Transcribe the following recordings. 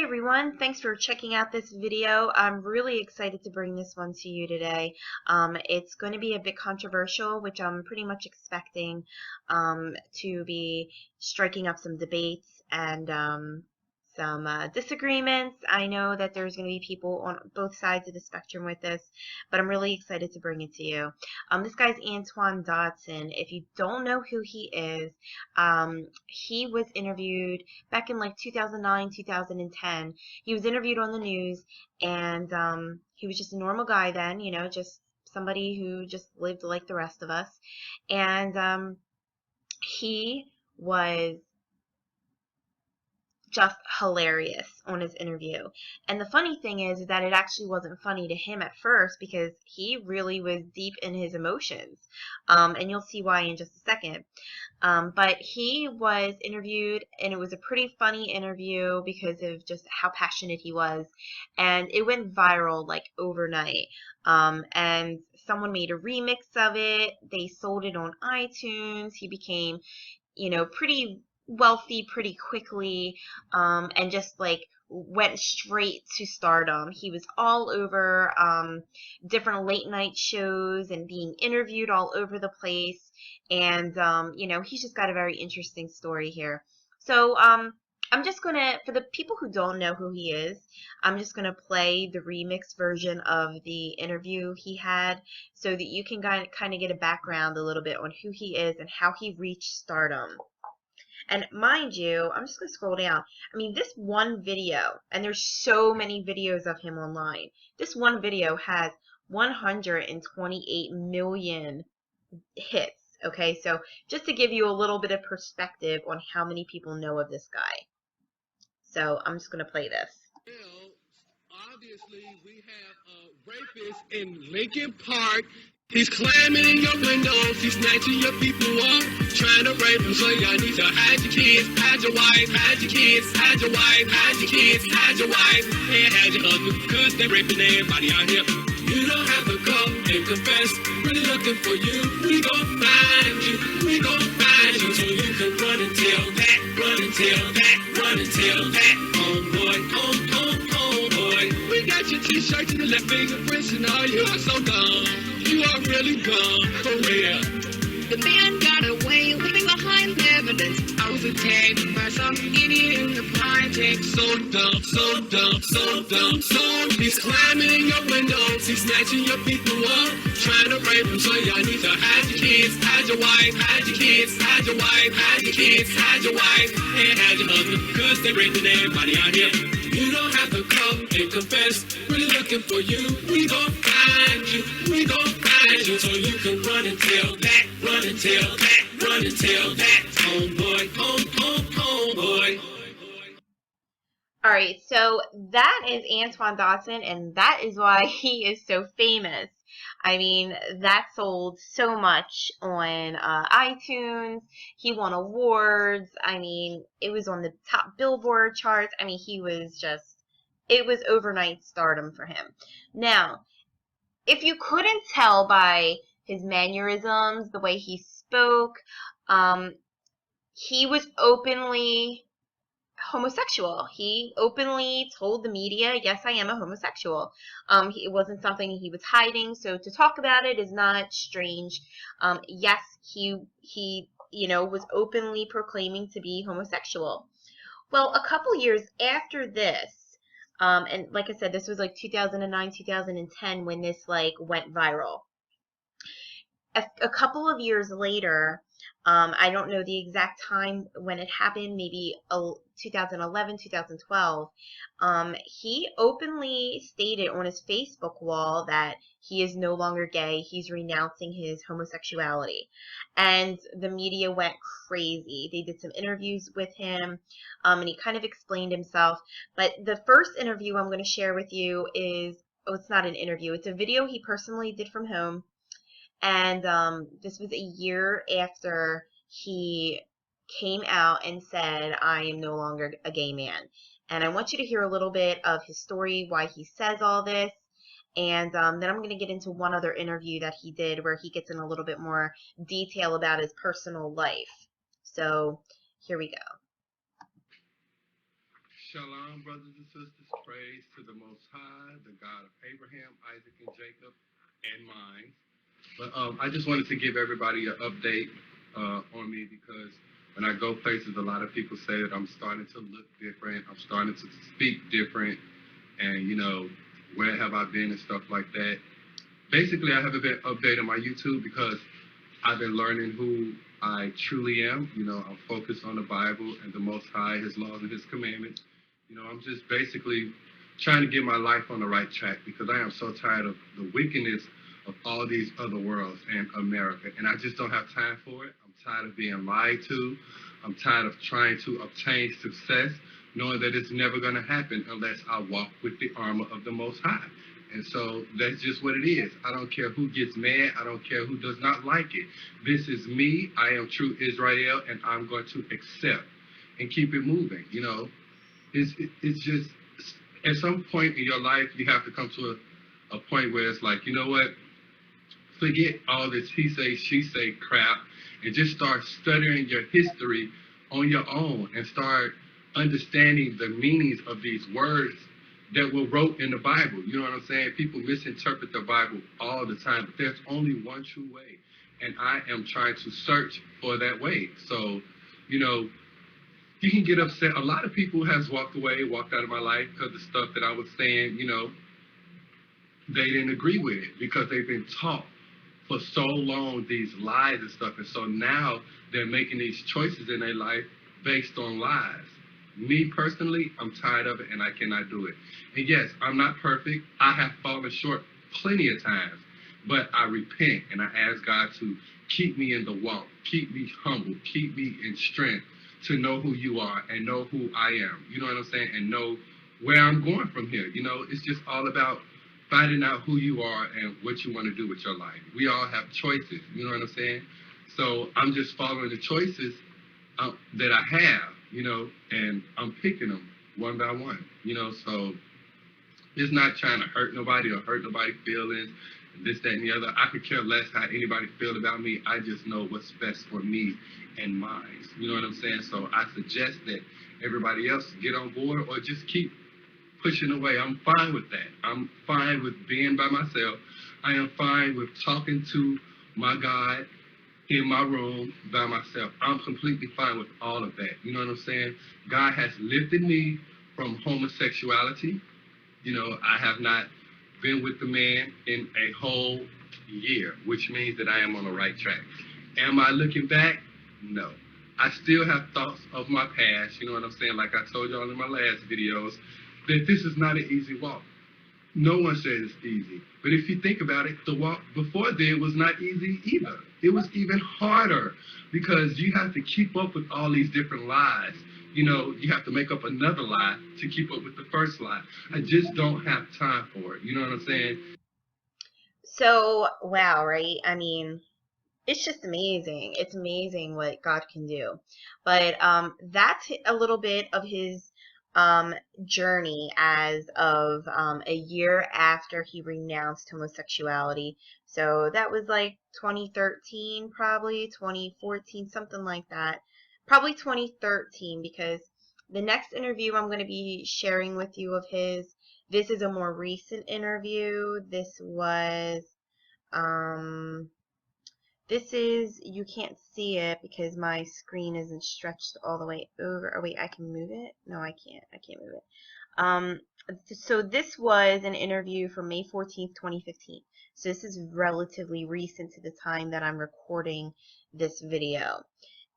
everyone, thanks for checking out this video. I'm really excited to bring this one to you today. It's going to be a bit controversial, which I'm pretty much expecting to be striking up some debates and some disagreements. I know that there's going to be people on both sides of the spectrum with this, but I'm really excited to bring it to you. This guy's Antoine Dodson. If you don't know who he is, he was interviewed back in like 2009, 2010. He was interviewed on the news, and he was just a normal guy then, you know, just somebody who just lived like the rest of us. And he was just hilarious on his interview. And the funny thing is that it actually wasn't funny to him at first because he really was deep in his emotions. And you'll see why in just a second. But he was interviewed, and it was a pretty funny interview because of just how passionate he was. And it went viral like overnight. And someone made a remix of it. They sold it on iTunes. He became, you know, pretty wealthy pretty quickly, and just like went straight to stardom. He was all over different late night shows and being interviewed all over the place. And you know, he's just got a very interesting story here. So I'm just gonna, for the people who don't know who he is, I'm just gonna play the remix version of the interview he had so that you can kind of get a background a little bit on who he is and how he reached stardom. And mind you, I'm just going to scroll down. I mean, this one video, and there's so many videos of him online, this one video has 128 million hits. Okay, so just to give you a little bit of perspective on how many people know of this guy. So I'm just going to play this. Well, obviously, we have a rapist in Lincoln Park. He's climbing in your windows, he's snatching your people up, trying to rape them, so y'all need to hide your kids, hide your wife, hide your kids, hide your wife, hide your kids, hide your wife, and hide your husband, cause they're raping everybody out here. You don't have to go and confess, we're looking for you, we gon' find you, we gon' find you, so you can run and tell that, run and tell that, run and tell that, homeboy, homeboy. We got your t-shirts and the left fingerprints and all, you are so dumb. You are really dumb, for real. The man got away, leaving behind evidence. I was attacked by some idiot in the project. So dumb, so dumb, so dumb, so he's climbing in your windows, he's snatching your people up, trying to rape them, so y'all need to hide your kids, hide your wife, hide your kids, hide your wife, hide your kids, hide your wife, and hide your husband, cause they're raping everybody out here. You don't have to come and confess, we're looking for you, we gon' find you, we gon' find you, so you can run and tell that, run and tell that, run and tell that, homeboy, homeboy. Alright, so that is Antoine Dodson, and that is why he is so famous. I mean, that sold so much on iTunes. He won awards. I mean, it was on the top Billboard charts. I mean, he was just, it was overnight stardom for him. Now, if you couldn't tell by his mannerisms, the way he spoke, he was openly homosexual. He openly told the media, yes, I am a homosexual. It wasn't something he was hiding, so to talk about it is not strange. Yes, he you know, was openly proclaiming to be homosexual. Well, a couple years after this, and like I said, this was like 2009, 2010 when this like went viral. A couple of years later, I don't know the exact time when it happened, maybe 2011, 2012, he openly stated on his Facebook wall that he is no longer gay. He's renouncing his homosexuality. And the media went crazy. They did some interviews with him, and he kind of explained himself. But the first interview I'm going to share with you is, oh, it's not an interview. It's a video he personally did from home. And this was a year after he came out and said, I am no longer a gay man. And I want you to hear a little bit of his story, why he says all this. And then I'm going to get into one other interview that he did where he gets in a little bit more detail about his personal life. So here we go. Shalom, brothers and sisters. Praise to the Most High, the God of Abraham, Isaac, and Jacob, and mine. But I just wanted to give everybody an update on me because when I go places, a lot of people say that I'm starting to look different. I'm starting to speak different. And, where have I been and stuff like that. Basically, I haven't been updating my YouTube because I've been learning who I truly am. I'm focused on the Bible and the Most High, His laws and His commandments. I'm just basically trying to get my life on the right track because I am so tired of the wickedness of all these other worlds and America. And I just don't have time for it. I'm tired of being lied to. I'm tired of trying to obtain success, knowing that it's never going to happen unless I walk with the armor of the Most High. And so that's just what it is. I don't care who gets mad. I don't care who does not like it. This is me. I am true Israel, and I'm going to accept and keep it moving. It's just at some point in your life, you have to come to a point where it's like, you know what? Forget all this he say, she say crap and just start studying your history on your own and start understanding the meanings of these words that were wrote in the Bible. You know what I'm saying? People misinterpret the Bible all the time, but there's only one true way. And I am trying to search for that way. So, you can get upset. A lot of people has walked out of my life because the stuff that I was saying, they didn't agree with it because they've been taught for so long these lies and stuff. And so now they're making these choices in their life based on lies. Me personally, I'm tired of it and I cannot do it. And yes, I'm not perfect. I have fallen short plenty of times, but I repent and I ask God to keep me in the walk, keep me humble, keep me in strength to know who you are and know who I am. You know what I'm saying? And know where I'm going from here. It's just all about finding out who you are and what you want to do with your life. We all have choices. You know what I'm saying? So I'm just following the choices that I have, and I'm picking them one by one, so it's not trying to hurt nobody or hurt nobody's feelings, this, that, and the other. I could care less how anybody feels about me. I just know what's best for me and mine. You know what I'm saying? So I suggest that everybody else get on board or just keep pushing away. I'm fine with that. I'm fine with being by myself. I am fine with talking to my God in my room by myself. I'm completely fine with all of that. You know what I'm saying? God has lifted me from homosexuality. I have not been with the man in a whole year, which means that I am on the right track. Am I looking back? No. I still have thoughts of my past, you know what I'm saying? Like I told y'all in my last videos, that this is not an easy walk. No one says it's easy. But if you think about it, the walk before then was not easy either. It was even harder because you have to keep up with all these different lies. You have to make up another lie to keep up with the first lie. I just don't have time for it. You know what I'm saying? So, wow, right? I mean, it's just amazing. It's amazing what God can do. But that's a little bit of his journey as of a year after he renounced homosexuality. So that was like 2013, probably 2014, something like that. Probably 2013, because the next interview I'm going to be sharing with you of his, this is a more recent interview. Um, this is, you can't see it because my screen isn't stretched all the way over. Oh wait, I can move it? No, I can't. I can't move it. So this was an interview from May 14th, 2015. So this is relatively recent to the time that I'm recording this video.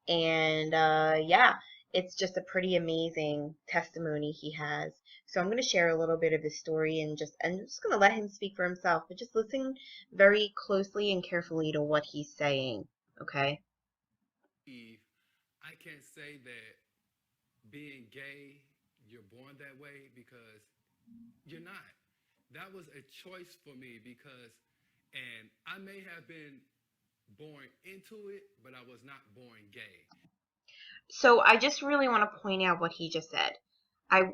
And yeah, it's just a pretty amazing testimony he has. So I'm going to share a little bit of his story and I'm just going to let him speak for himself, but just listen very closely and carefully to what he's saying, okay? I can't say that being gay, you're born that way because you're not. That was a choice for me and I may have been born into it, but I was not born gay. So I just really want to point out what he just said.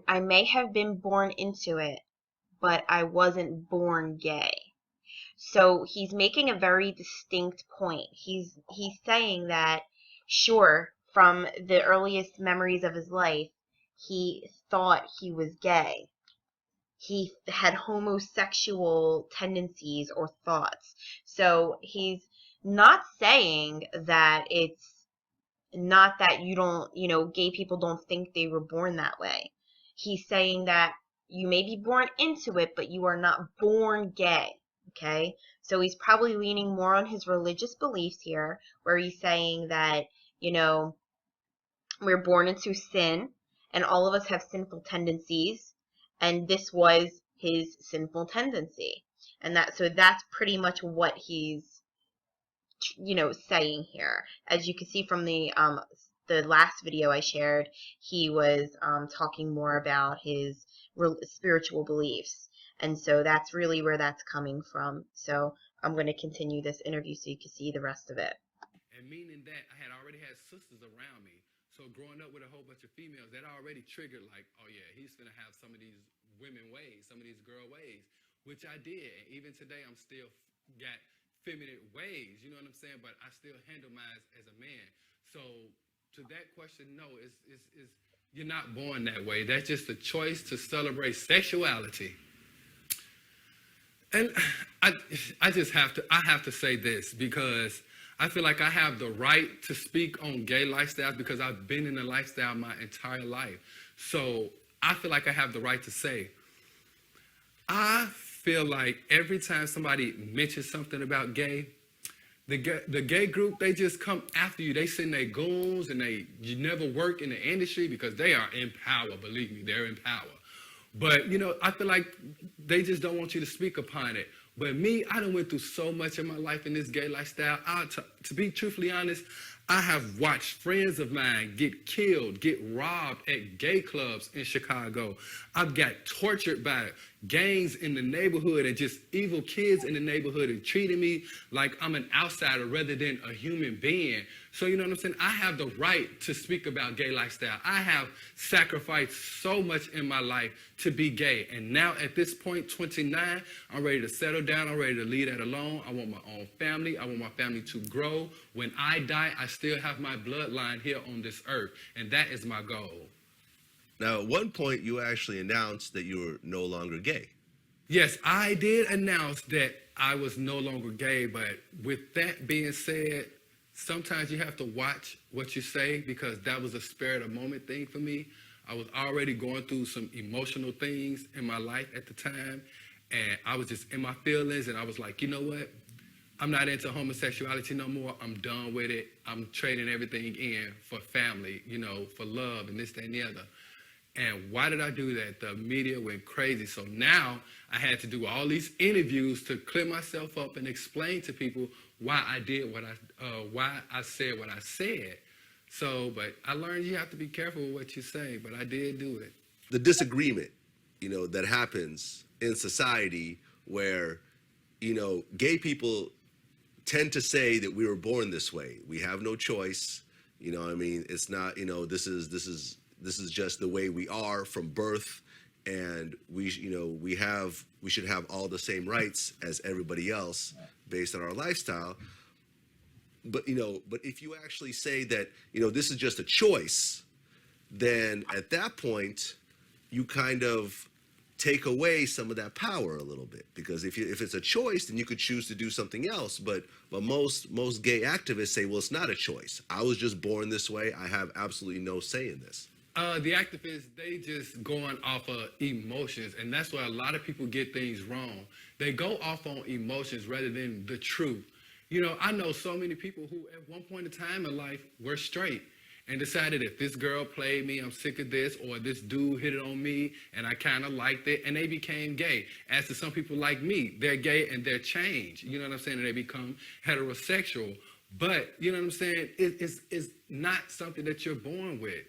I may have been born into it, but I wasn't born gay. So he's making a very distinct point. He's saying that, sure, from the earliest memories of his life, he thought he was gay. He had homosexual tendencies or thoughts. So he's not saying that it's not that you don't, gay people don't think they were born that way. He's saying that you may be born into it, but you are not born gay. Okay? So he's probably leaning more on his religious beliefs here, where he's saying that, you know, we're born into sin and all of us have sinful tendencies, and this was his sinful tendency. And that's pretty much what he's saying here. As you can see from the last video I shared, he was talking more about his spiritual beliefs, and so that's really where that's coming from. So I'm going to continue this interview so you can see the rest of it. And meaning that I had already had sisters around me. So growing up with a whole bunch of females, that already triggered like, oh yeah, he's gonna have some of these women ways, some of these girl ways, which I did. And even today, I'm still got feminine ways, you know what I'm saying? But I still handle mine as a man. So to that question, no, it's you're not born that way. That's just a choice to celebrate sexuality. And I just have to say this because I feel like I have the right to speak on gay lifestyles because I've been in the lifestyle my entire life. So I feel like I have the right to say, I feel like every time somebody mentions something about gay, the gay group, they just come after you. They send their goons and you never work in the industry because they are in power. Believe me, they're in power. But, I feel like they just don't want you to speak upon it. But me, I done went through so much in my life in this gay lifestyle. To be truthfully honest, I have watched friends of mine get killed, get robbed at gay clubs in Chicago. I've got tortured by gangs in the neighborhood and just evil kids in the neighborhood and treating me like I'm an outsider rather than a human being. So, you know what I'm saying? I have the right to speak about gay lifestyle. I have sacrificed so much in my life to be gay. And now at this point, 29, I'm ready to settle down. I'm ready to leave that alone. I want my own family. I want my family to grow. When I die, I still have my bloodline here on this earth. And that is my goal. Now, at one point, you actually announced that you were no longer gay. Yes, I did announce that I was no longer gay. But with that being said, sometimes you have to watch what you say because that was a spur of the moment thing for me. I was already going through some emotional things in my life at the time. And I was just in my feelings. And I was like, you know what? I'm not into homosexuality no more. I'm done with it. I'm trading everything in for family, for love and this, that, and the other. And why did I do that? The media went crazy. So now I had to do all these interviews to clear myself up and explain to people why I did why I said what I said. So, but I learned you have to be careful with what you say, but I did do it. The disagreement, that happens in society where, gay people tend to say that we were born this way. We have no choice. It's not, this is just the way we are from birth, and we should have all the same rights as everybody else based on our lifestyle. But if you actually say that this is just a choice, then at that point you kind of take away some of that power a little bit, because if it's a choice, then you could choose to do something else. But most gay activists say, well, it's not a choice. I was just born this way. I have absolutely no say in this. The activists, they just going off of emotions, and that's where a lot of people get things wrong. They go off on emotions rather than the truth. I know so many people who at one point in time in life were straight and decided if this girl played me, I'm sick of this, or this dude hit it on me and I kind of liked it, and they became gay. As to some people like me, they're gay and they're changed. You know what I'm saying? And they become heterosexual. But, you know what I'm saying? It's not something that you're born with.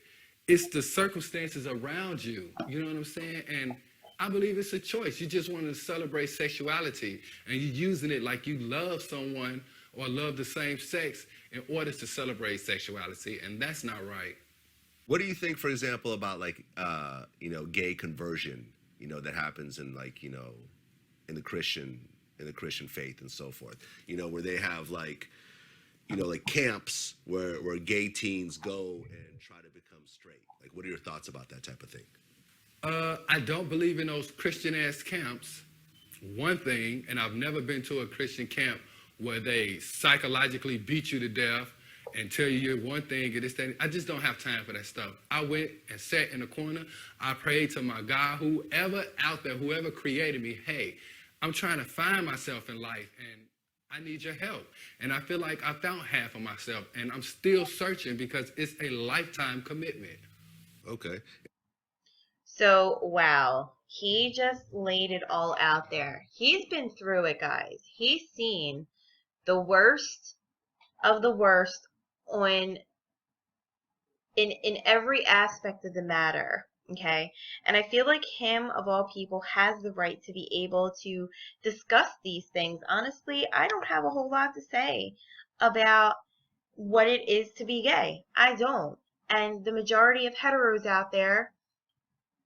It's the circumstances around you. You know what I'm saying? And I believe it's a choice. You just want to celebrate sexuality, and you're using it like you love someone or love the same sex in order to celebrate sexuality, and that's not right. What do you think, for example, about gay conversion, that happens in in the Christian faith and so forth, where they have like camps where gay teens go and try to become straight. Like, what are your thoughts about that type of thing? I don't believe in those Christian ass camps. One thing, and I've never been to a Christian camp where they psychologically beat you to death and tell you you're one thing and this, that. I just don't have time for that stuff. I went and sat in the corner. I prayed to my God, whoever out there, whoever created me, hey, I'm trying to find myself in life and I need your help. And I feel like I found half of myself and I'm still searching because it's a lifetime commitment. Okay. So, wow, he just laid it all out there. He's been through it, guys. He's seen the worst of the worst on in every aspect of the matter. Okay, and I feel like him of all people has the right to be able to discuss these things. Honestly, I don't have a whole lot to say about what it is to be gay. I don't. And the majority of heteros out there,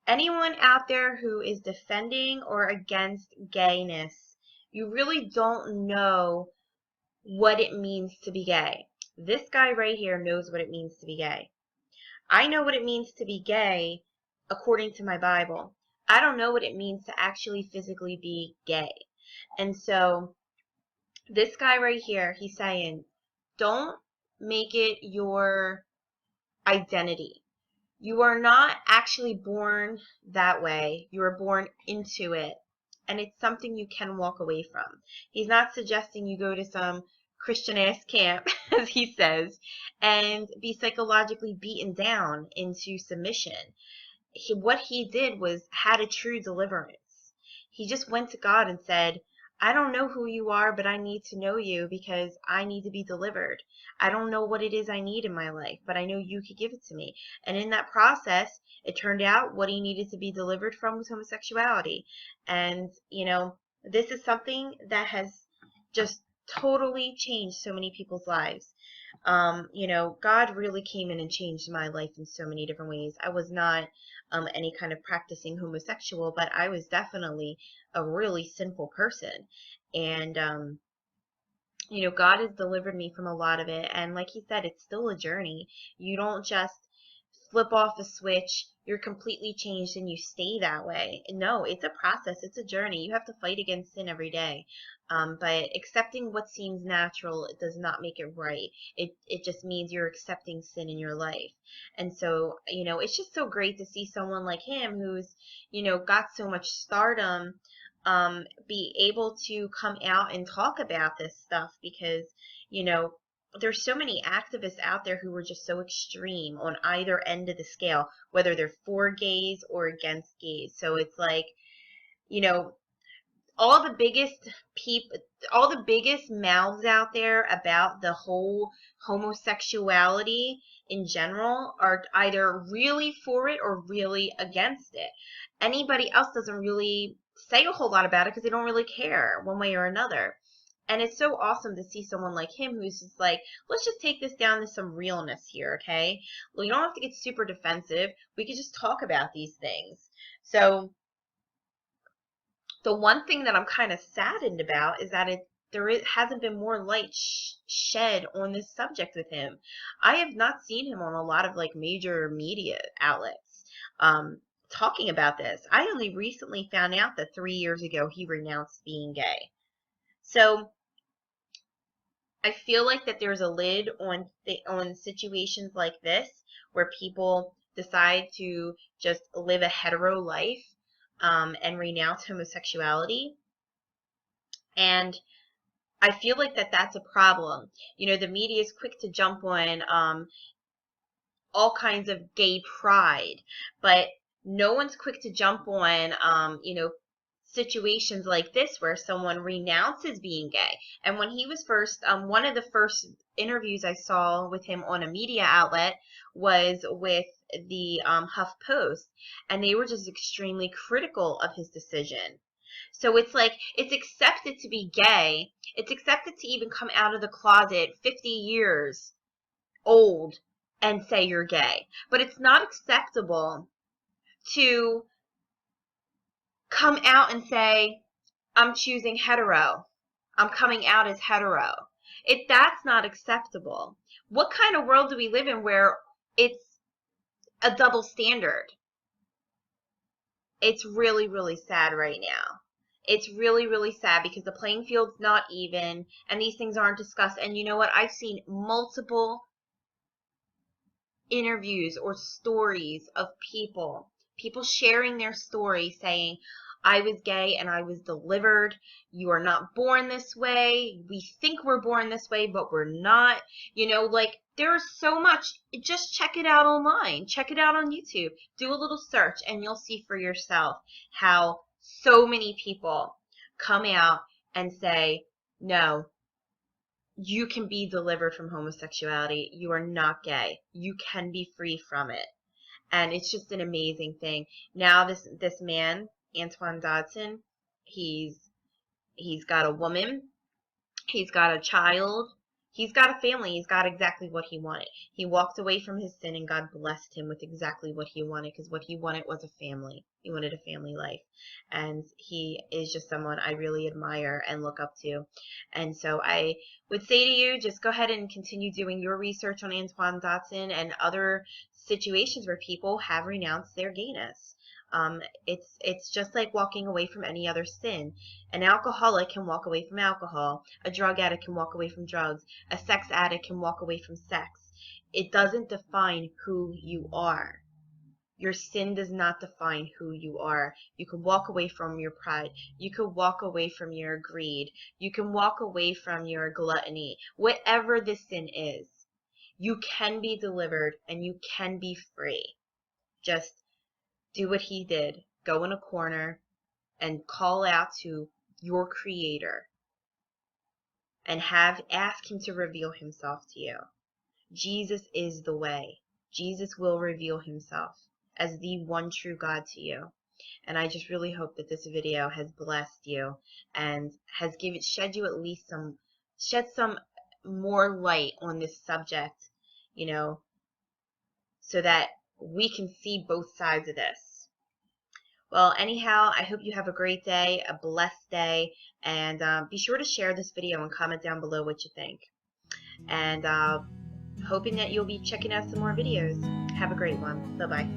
anyone out there who is defending or against gayness, you really don't know what it means to be gay. This guy right here knows what it means to be gay. I know what it means to be gay according to my Bible. I don't know what it means to actually physically be gay. And so this guy right here, he's saying, don't make it your identity. You are not actually born that way. You are born into it. And it's something you can walk away from. He's not suggesting you go to some Christian ass camp, as he says, and be psychologically beaten down into submission. What he did was had a true deliverance. He just went to God and said, I don't know who you are, but I need to know you because I need to be delivered. I don't know what it is I need in my life, but I know you could give it to me. And in that process, it turned out what he needed to be delivered from was homosexuality. And, this is something that has just totally changed so many people's lives. God really came in and changed my life in so many different ways. I was not any kind of practicing homosexual, but I was definitely a really sinful person. And, God has delivered me from a lot of it. And like he said, it's still a journey. You don't just flip off a switch, you're completely changed and you stay that way. No, it's a process. It's a journey. You have to fight against sin every day. But accepting what seems natural, it does not make it right. It just means you're accepting sin in your life. And so, it's just so great to see someone like him who's, got so much stardom, be able to come out and talk about this stuff because, there's so many activists out there who are just so extreme on either end of the scale, whether they're for gays or against gays. So it's like, you know, all the biggest people, all the biggest mouths out there about the whole homosexuality in general are either really for it or really against it. Anybody else doesn't really say a whole lot about it because they don't really care one way or another. And it's so awesome to see someone like him who's just like, let's just take this down to some realness here, okay? Well, you don't have to get super defensive. We could just talk about these things. So the one thing that I'm kind of saddened about is that hasn't been more light shed on this subject with him. I have not seen him on a lot of like major media outlets talking about this. I only recently found out that 3 years ago he renounced being gay. So I feel like that there's a lid on situations like this where people decide to just live a hetero life and renounce homosexuality. And I feel like that's a problem. The media is quick to jump on all kinds of gay pride, but no one's quick to jump on, situations like this where someone renounces being gay. And when he was first, one of the first interviews I saw with him on a media outlet was with the Huff Post, and they were just extremely critical of his decision. So it's like, it's accepted to be gay. It's accepted to even come out of the closet 50 years old and say you're gay. But it's not acceptable to come out and say, I'm choosing hetero. I'm coming out as hetero. That's not acceptable. What kind of world do we live in where it's a double standard? It's really, really sad right now. It's really, really sad because the playing field's not even and these things aren't discussed. And you know what? I've seen multiple interviews or stories of people sharing their story saying, I was gay and I was delivered. You are not born this way. We think we're born this way, but we're not. You know, like there's so much. Just check it out online. Check it out on YouTube. Do a little search and you'll see for yourself how so many people come out and say, no, you can be delivered from homosexuality. You are not gay. You can be free from it. And it's just an amazing thing. Now this man, Antoine Dodson, he's got a woman, he's got a child, he's got a family, he's got exactly what he wanted. He walked away from his sin and God blessed him with exactly what he wanted, because what he wanted was a family. He wanted a family life. And he is just someone I really admire and look up to. And so I would say to you, just go ahead and continue doing your research on Antoine Dodson and other situations where people have renounced their gayness. It's just like walking away from any other sin. An alcoholic can walk away from alcohol. A drug addict can walk away from drugs. A sex addict can walk away from sex. It doesn't define who you are. Your sin does not define who you are. You can walk away from your pride. You can walk away from your greed. You can walk away from your gluttony. Whatever the sin is, you can be delivered and you can be free. Just do what he did. Go in a corner and call out to your Creator and ask him to reveal himself to you. Jesus is the way. Jesus will reveal himself as the one true God to you. And I just really hope that this video has blessed you and has shed some more light on this subject, you know, so that we can see both sides of this. Well, anyhow, I hope you have a great day, a blessed day, and be sure to share this video and comment down below what you think. And hoping that you'll be checking out some more videos. Have a great one. Bye-bye.